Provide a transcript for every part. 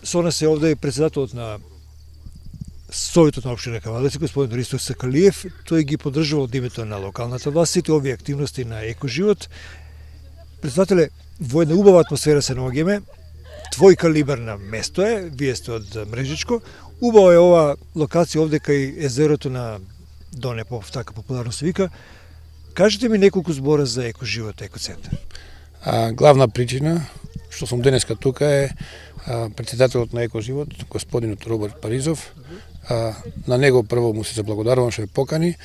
Со нас е овде председателот на Советот на општина Кавадарци, господин Ристо Сакалиев. Тој ги поддржува од името на локалната власт сите овие активности на екоживот. Председателе, во една убава атмосфера се наоѓаме. Твој калибар на место е, вие сте од Мрежичко. Убава е ова локација овде кај езерото на Доне Попов, така популарно се вика. Кажете ми неколку збора за екоживот, екоцентар. Главна причина што сум денеска тука е председателот на екоживот, господинот Роберт Паризов. На него прво му се заблагодарувам што ме покани.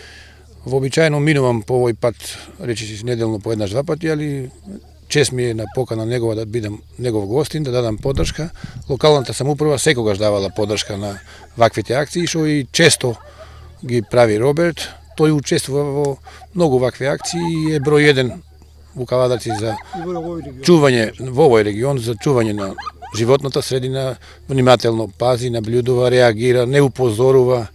Вообичаено минувам по овој пат, речиси неделно по еднаш-два пати, али чест ми е на покана негова да бидам негов гостин, да дадам поддршка. Локалната самоуправа секогаш давала поддршка на ваквите акции, што и често ги прави Роберт. Тој учествува во многу вакви акции и е број 1 во Кавадарци за чување во овој регион, за чување на животната средина, внимателно пази, наблюдува, реагира, не упозорува.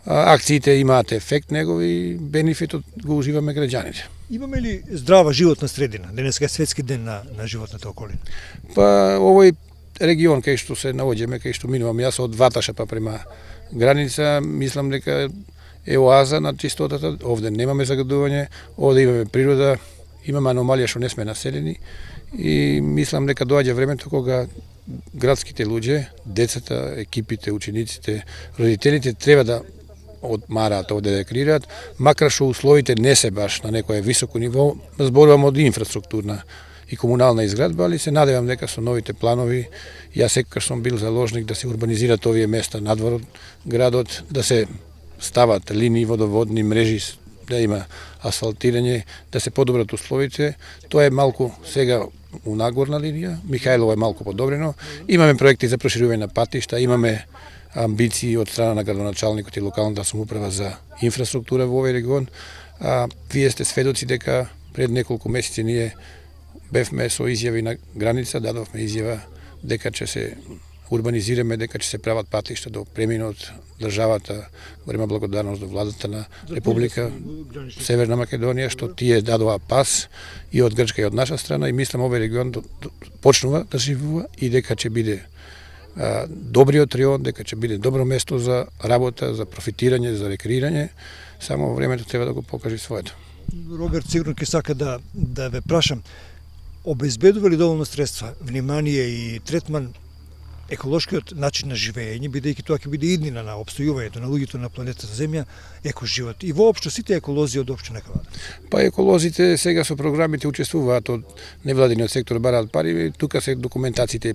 Акциите имаат ефект негови, бенефитот го уживаме граѓаните. Имаме ли здрава животна средина? Денеска е светски ден на животната околина. Па овој регион кај што се наоѓаме, кај што минувам јас од Ваташа па према граница, мислам дека е оаза на чистотата. Овде немаме загадување, овде имаме природа, имаме аномалија што не сме населени и мислам дека доаѓа времето кога градските луѓе, децата, екипите, учениците, родителите треба да одмараат овде да креираат, макар што условите не се баш на некое високо ниво, зборувам од инфраструктурна и комунална изградба, али се надевам дека со новите планови, јас секогаш сум бил заложник да се урбанизират овие места надвор од градот, да се стават линии водоводни мрежи, да има асфалтирање, да се подобрат условите. Тоа е малку сега у нагорна линија, Михајлово е малку подобрено. Имаме проекти за проширување на патишта, имаме амбиции од страна на градоначалникот и локалната самоуправа за инфраструктура во овој регион. Вие сте сведоци дека пред неколку месеци ние бевме со изјави на граница, дадовме изјава дека ќе се урбанизираме, дека ќе се прават патишта до преминот државата, голема благодарност до владата на Република Северна Македонија, што тие дадоа пас и од Грчка и од наша страна и мислам овој регион почнува да живува и дека ќе биде добриот район, дека ќе биде добро место за работа, за профитирање, за рекреирање, само времето треба да го покаже своето. Роберт, сигурно ќе сака да ве прашам, обезбедува ли доволно средства, внимание и третман еколошкиот начин на живење, бидејќи тоа ќе биде иднина на опстојувањето на луѓето на планетата Земја, екоживот и воопшто сите еколози од општина Кавадарци? Па еколозите сега со програмите учествуваат од невладиниот сектор, бараат пари, тука се документациите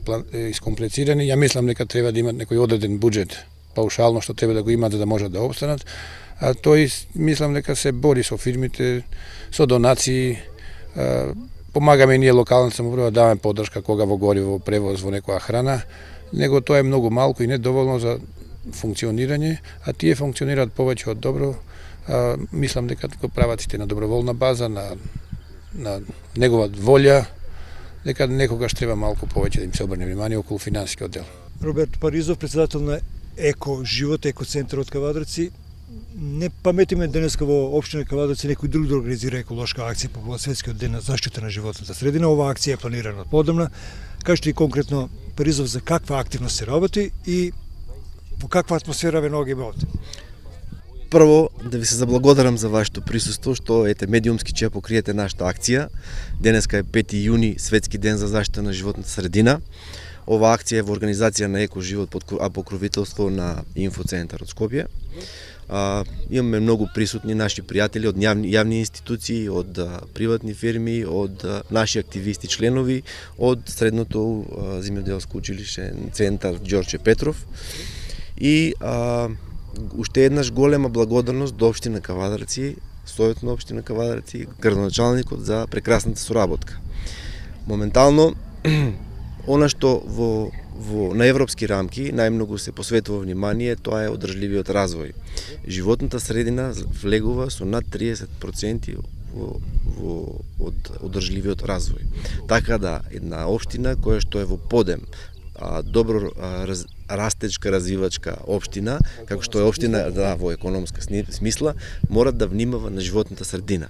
искомплицирани. Ја мислам дека треба да имат некој одреден буџет паушално што треба да го имат за да можат да опстанат. А тој мислам дека се бори со фирмите, со донации, помагаме ние локалната самоуправа, даваме поддршка кога во гориво, во превоз, во некоја храна, него тоа е многу малку и недоволно за функционирање, а тие функционираат повеќе од добро. Мислам дека го прават сите на доброволна база, на негова волја, дека некогаш треба малку повеќе да им се обрне внимание околу финансискиот дел. Роберт Паризов, председател на Екоживот, екоцентарот Кавадарци. Не паметиме денеска во општина Кавадарци некој друг да организира еколошка акција по светскиот ден на заштита на животната средина. Оваа акција е планирана подомна. Кажете и конкретно, Паризов, за каква активност се работи и во каква атмосфера ве наоѓаме овде? Прво, да ви се заблагодарам за вашето присуство, што ете медиумски ќе покриете нашата акција. Денеска е 5 јуни, светски ден за заштита на животната средина. Ова акција е во организација на Екоживот под покровителство на Инфоцентарот Скопје. Имаме многу присутни наши пријатели од јавни институции, од приватни фирми, од наши активисти членови, од средното земјоделско училиште Центар Ѓорче Петров. И уште еднаш голема благодарност до општина Кавадарци, Советот на општина Кавадарци, градоначалникот за прекрасната соработка. Моментално, она што на европски рамки најмногу се посветува внимание, тоа е одржливиот развој. Животната средина влегува со над 30% од одржливиот развој. Така да една општина која што е во подем, добро растечка, развивачка општина, како што е општина во економска смисла, мора да внимава на животната средина.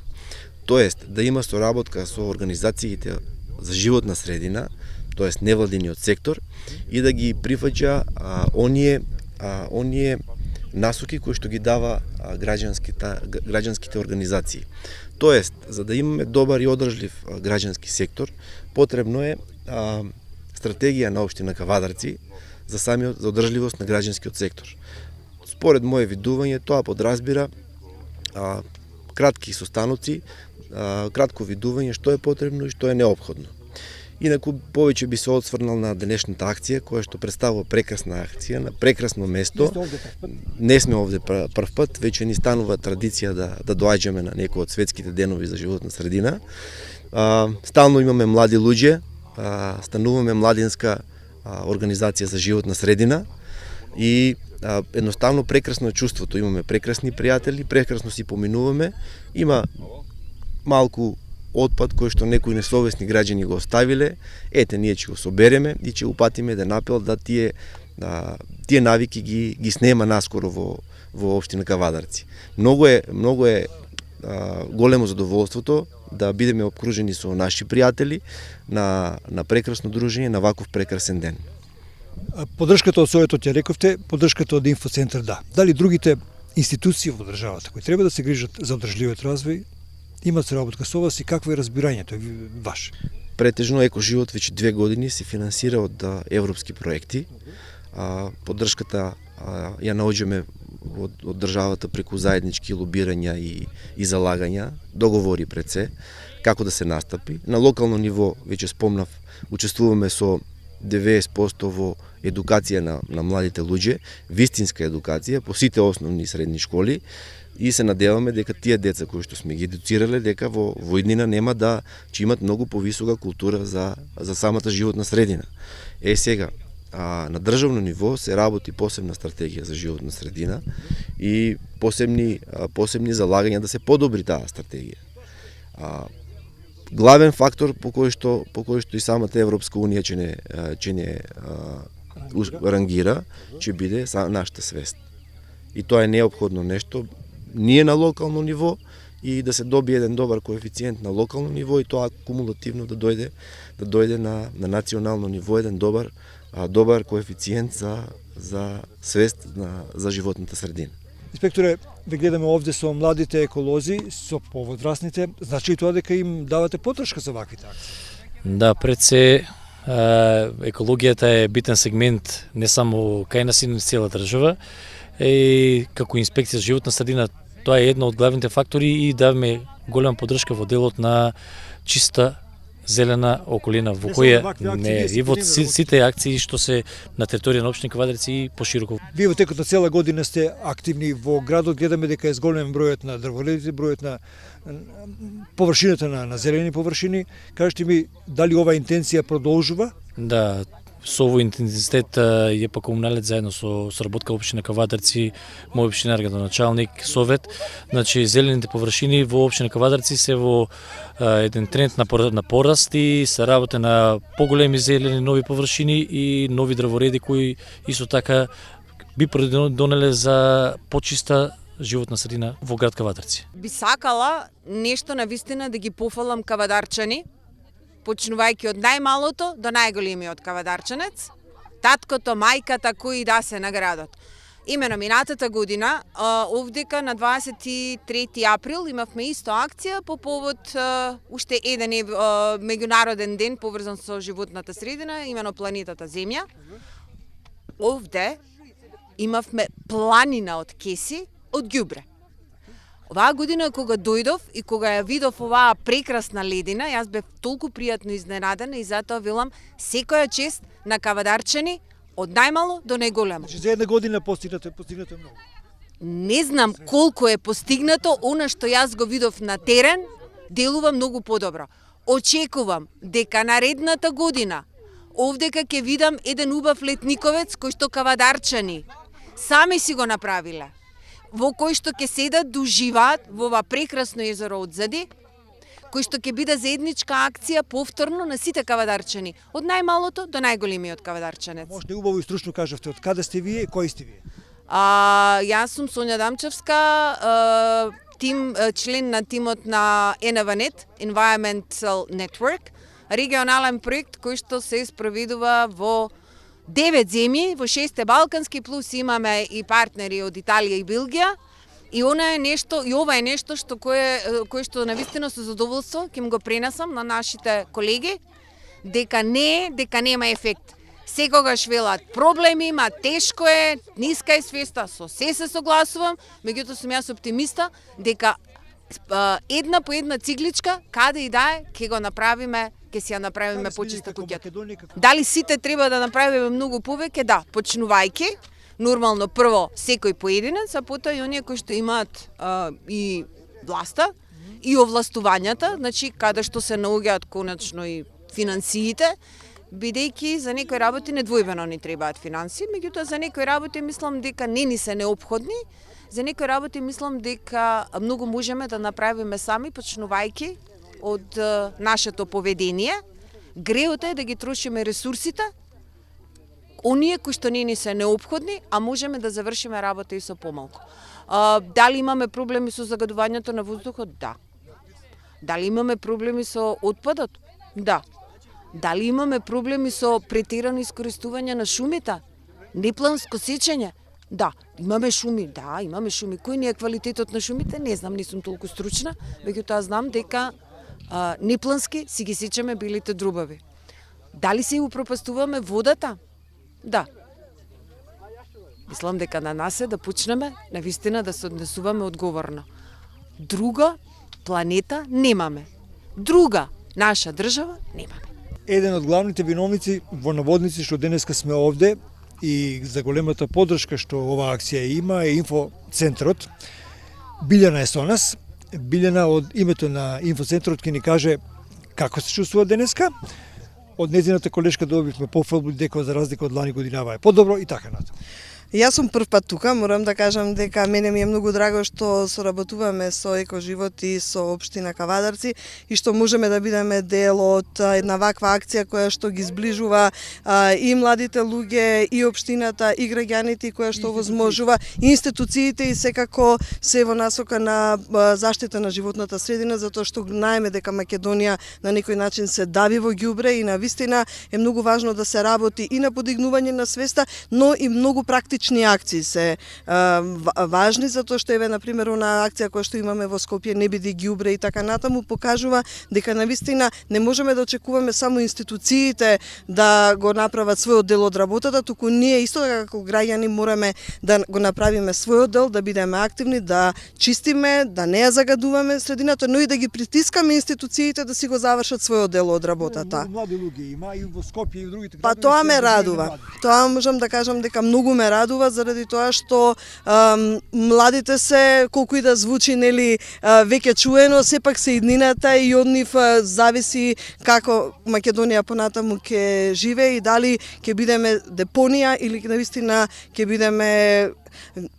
Тоест, да има соработка со организациите за животна средина, тоест невладиниот сектор, и да ги прифаќа оние насоки кои што ги дава граѓанските организации. Тоест, за да имаме добар и одржлив граѓански сектор, потребно е стратегија на општина Кавадарци за одржливост на граѓанскиот сектор. Според мое видување, тоа подразбира кратки состаноци, кратко видување што е потребно и што е неопходно. Инаку повеќе би се осврнал на денешната акција, која што представува прекрасна акција на прекрасно место. Не сме овде прв пат, веќе ни станува традиција да доаѓаме на некој од светските денови за животна средина. Стално имаме млади луѓе, стануваме младинска организација за животна средина и едноставно прекрасно е чувството. Имаме прекрасни пријатели, прекрасно си поминуваме. Има малку отпад кој што некои несовесни граѓани го оставиле, ете ние ќе го собереме и ќе упатиме еден апел да тие навики ги снема наскоро во општина Кавадарци. Многу е големо задоволството да бидеме обкружени со наши пријатели на прекрасно дружење на ваков прекрасен ден. Поддршката од Советот ја рековте, поддршката од инфоцентар да. Дали другите институции во државата кои треба да се грижат за одржливиот развој имат соработка со вас и какво е разбирањето ваше? Претежно Екоживот веќе 2 години се финансира од европски проекти. Поддршката ја наоѓаме од државата преку заеднички лобирања и залагања, договори пред се, како да се настапи. На локално ниво, веќе спомнав, учествуваме со 90% во едукација на младите луѓе, вистинска едукација по сите основни и средни школи, и се надеваме дека тие деца кои што сме ги едуцирале, дека во иднина нема ќе имат многу повисока култура за самата животна средина. Сега, на државно ниво се работи посебна стратегија за животна средина и посебни залагања да се подобри таа стратегија. Главен фактор по кој што и самата Европска унија ќе не рангира, ќе биде нашата свест. И тоа е неопходно нешто ние на локално ниво и да се добие еден добар коефициент на локално ниво и тоа кумулативно да дојде на национално ниво еден добар коефициент за свест за животната средина. Инспекторе, ве гледаме овде со младите еколози, со поводрасните, значи и тоа дека им давате поддршка за ваквите акции? Да, пред се екологијата е битен сегмент не само кај нас и на цела држава. И како инспекција за животна средина, тоа е едно од главните фактори и даваме голема поддршка во делот на чиста зелена околина во која и во сите акции што се на територија на општина Кавадарци и пошироко. Вие во текот на цела година сте активни во градот, гледаме дека е зголем бројот на дрворедите, бројот на површината на зелени површини. Кажете ми, дали ова интенција продолжува? Да, со овој интензитет е па комуналец заедно со соработка општина Кавадарци, мој општинар градоначалник, совет. Значи зелените површини во општина Кавадарци се во еден тренд на пораст и се работи на поголеми зелени нови површини и нови дрвореди кои исто така би донеле за почиста животна средина во град Кавадарци. Би сакала нешто на вистина да ги пофалам кавадарчани, почнувајќи од најмалото до најголемиот кавадарчанец, таткото, мајката кои да се на градот. Имено минатата година, овдека на 23 април имавме исто акција по повод уште еден меѓународен ден поврзан со животната средина, имено планетата Земја. Овде имавме планина од кеси од ѓубре. Оваа година кога дојдов и кога ја видов оваа прекрасна ледина, јас бев толку пријатно изненадена и затоа велам секоја чест на кавадарчани од најмало до најголемо. Значи за една година постигнато многу. Не знам колку е постигнато, она што јас го видов на терен, делува многу подобро. Очекувам дека наредната година овдека ќе видам еден убав летниковец кој што кавадарчани сами си го направиле, во кој што ќе седат да уживаат во ова прекрасно езеро одзади, кој што ќе биде заедничка акција повторно на сите кавадарчани, од најмалото до најголемиот кавадарчанец. Може да убаво и стручно кажавте од каде сте вие и кои сте вие? Јас сум Сонја Дамчевска, член на тимот на ENAVANET, Environmental Network, регионален проект кој што се спроведува во 9 земји, во 6 балкански, плюс имаме и партнери од Италија и Белгија. И ова е нешто што кое што навистина со задоволство ќе го пренесам на нашите колеги, дека нема ефект. Секогаш велат проблеми има, тешко е, ниска е свеста, со се согласувам, меѓутоа сум јас оптимиста дека една по една цигличка, каде и да е, ќе го направиме, ќе си ја направиме почиста куќата. Дали сите треба да направиме многу повеќе? Да, почнувајќи. Нормално прво секој поединец, а потоа и оние кои што имаат и власта и овластувањата, значи каде што се наоѓаат конечно и финансиите, бидејќи за некои работи недвојбено ни требаат финанси, меѓутоа за некои работи мислам дека не ни се неопходни, за некои работи мислам дека многу можеме да направиме сами, почнувајќи од нашето поведение. Греот е да ги трошиме ресурсите оние кои што не ни се неопходни, а можеме да завршиме работа и со помалку. Дали имаме проблеми со загадувањето на воздухот? Да. Дали имаме проблеми со отпадот? Да. Дали имаме проблеми со претерано искористување на шумите? Непланско сечење? Да. Имаме шуми? Да, имаме шуми. Кој ни е квалитетот на шумите? Не знам, не сум толку стручна, меѓутоа знам дека неплански си ги сечеме белите друбави. Дали се упропастуваме водата? Да. Мислам дека на нас е да почнеме навистина да се однесуваме одговорно. Друга планета немаме. Друга наша држава немаме. Еден од главните виновници во наводници што денеска сме овде и за големата поддршка што оваа акција има е инфоцентарот. Билјана е со нас. Билјана од името на инфоцентарот ќе ни каже како се чувствува денеска. Од незината колешка добивме пофалбу дека за разлика од лани годинава е подобро и така натаму. Јас сум прв пат тука, морам да кажам дека мене ми е многу драго што соработуваме со Екоживот и со општина Кавадарци и што можеме да бидеме дел од една ваква акција која што ги зближува и младите луѓе, и општината, и граѓаните, која што возможува институциите и секако се во насока на заштита на животната средина, затоа што знаеме дека Македонија на некој начин се дави во ѓубре и навистина е многу важно да се работи и на подигнување на свеста, но и многу практични акции се важни, затоа што еве на пример она акција која што имаме во Скопје не биде ѓубре и така натаму покажува дека навистина не можеме да очекуваме само институциите да го направат својот дел од работата, туку ние исто така како граѓани мораме да го направиме својот дел, да бидеме активни, да чистиме, да не ја загадуваме средината, но и да ги притискаме институциите да си го завршат својот дел од работата. Млади луѓе има и во Скопје и во другите Па тоа ме радува. Тоа можам да кажам дека многу ме радува заради тоа што младите се, колку и да звучи нели веќе чуено, сепак се иднината и од нив зависи како Македонија понатаму ќе живее и дали ќе бидеме депонија или навистина ќе бидеме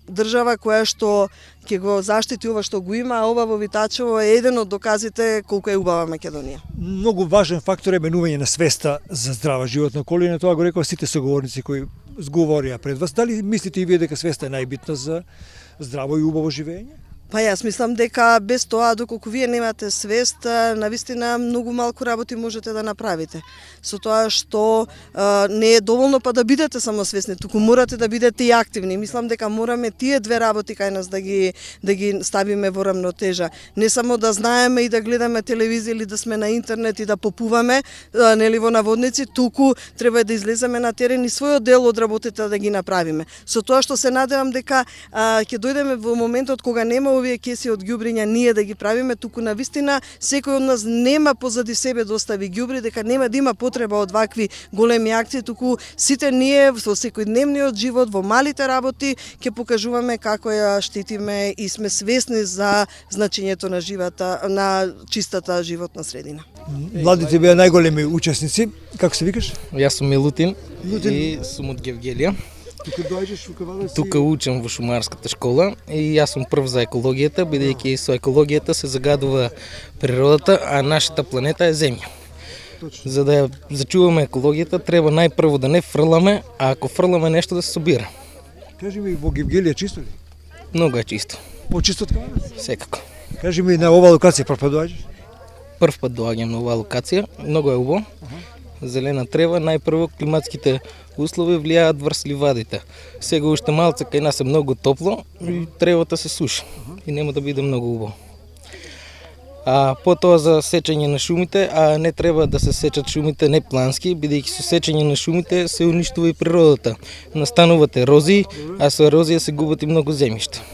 држава која што ќе го заштити ова што го има, а ова во Витачево е еден од доказите колку е убава Македонија. Многу важен фактор е менување на свеста за здрава животна околина, тоа го рекоа сите соговорници кои зговорија пред вас. Дали мислите и вие дека свеста е најбитна за здраво и убаво живење? Па јас мислам дека без тоа, доколку вие немате свест, навистина многу малку работи можете да направите. Со тоа што не е доволно па да бидете само свесни, туку морате да бидете и активни. Мислам дека мораме тие две работи кај нас да ги ставиме во рамнотежа. Не само да знаеме и да гледаме телевизија или да сме на интернет и да попуваме нели во наводници, туку треба да излеземе на терен и својот дел од работите да ги направиме. Со тоа што се надевам дека ќе дојдеме во моментот кога нема овие кеси од ѓубриња ние да ги правиме, туку навистина секој од нас нема позади себе да остави ѓубри, дека нема да има потреба од вакви големи акции, туку сите ние во секојдневниот живот, во малите работи ќе покажуваме како ја штитиме и сме свесни за значењето на живата, на чистата животна средина. Младите беа најголеми учесници. Како се викаш? Јас сум Милутин Милутин. и сум од Гевгелија. Тук доаѓаш во Кавадарци? Тук учам во шумарската школа и аз сум прв за екологијата, бидејќи со екологијата се загадува природата, а нашата планета е Земја. Точно. За да ја зачуваме екологијата, треба најпрво да не фрламе, а ако фрламе нешто да се собира. Кажи ми, во Гевгелија чисто ли? Многу е чисто, Почисто од Кавадарци? секако. Кажи ми, на ова локација прв пат доаѓаш? Прв пат доаѓам на оваа локација, многу е убаво. Зелена трева, најпрво климатските услови влијаат врз ливадите. Сега уште малце кај нас е многу топло и тревата се суши и нема да биде многу убаво. А потоа за сечење на шумите, а не треба да се сечат шумите неплански, бидејќи со сечење на шумите се уништува и природата. Настануваат ерозии, а со ерозија се губат и многу земјишта.